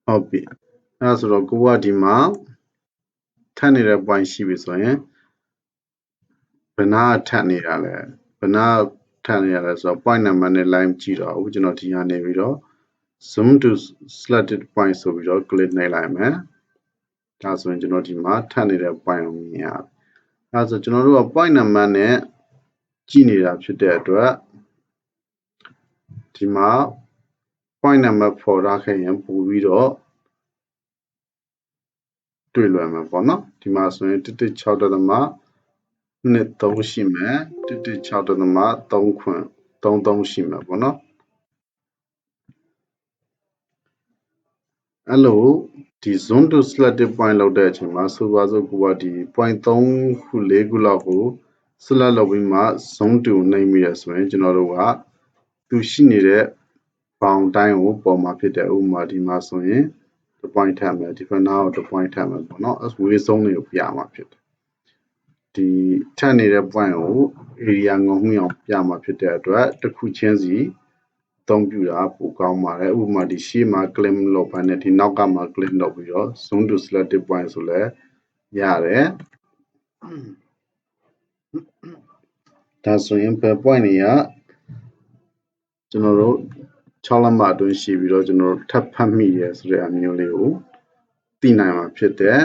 ဟုတ်ပြီအဲ့ဆိုတော့ကိုကဒီမှာထပ်နေတဲ့ point ရှိပြီဆိုရင်ဘယ်နာထပ်နေတာလဲဘယ်နာထပ်နေရလဲဆိုတော့ point number နဲ့ line ကြည့်တော့အခုကျွန်တော်ဒီကနေပြီးတော့ zoom to selected point ဆိုပြီးတော့ click နှိပ်လိုက်မယ်ဒါဆိုရင်ကျွန်တော်ဒီမှာထပ်နေတဲ့ point ကိုမြင်ရတယ်အဲဆိုကျွန်တော်တို့က point number နဲ့ကြည့်နေတာဖြစ်တဲ့အတွက်ဒီမှာ point number ပေါ်ထားခဲ့ရင်ပို့ပြီးတော့တွေ့လွယ်မှာပေါ့နော်ဒီမှာဆိုရင်116.23ရှိမယ်116.3ခွင့်33ရှိမယ်ပေါ့နော်အဲ့လိုဒီ zone to selected point လောက်တဲ့အချိန်မှာဆိုပါစို့ကိုကဒီ point 3ခု4ခုလောက်ကို select လုပ်ပြီးမှ zone to နှိပ်မိရဆိုရင်ကျွန်တော်တို့ကသူရှိနေတဲ့ဘောင်တိုင်းကိုပေါ်မှာဖြစ်တယ်ဥပမာဒီမှာဆိုရင်တစ် point ထပ်မယ်ဒီဘက်နားကိုတစ် point ထပ်မယ်ပေါ့နော်ဝေးဆုံးတွေကိုပြမှာဖြစ်တယ်ဒီထပ်နေတဲ့ point ကို area ငုံမိအောင်ပြမှာဖြစ်တဲ့အတွက်တစ်ခုချင်းစီအသုံးပြုတာပိုကောင်းပါတယ်ဥပမာဒီရှေ့မှာ click လုပ်ပါနဲ့ဒီနောက်ကမှာ click လုပ်ပြီးတော့ zoom to selected point ဆိုလဲရတယ်ဒါဆိုရင်ဘယ် point တွေကကျွန်တော်တို့6လက်မအတွင်းရှိပြီးတော့ကျွန်တော်တို့ထပ်ဖတ်မိရဆိုတဲ့အမျိုးလေးကိုသိနိုင်မှာဖြစ်တယ်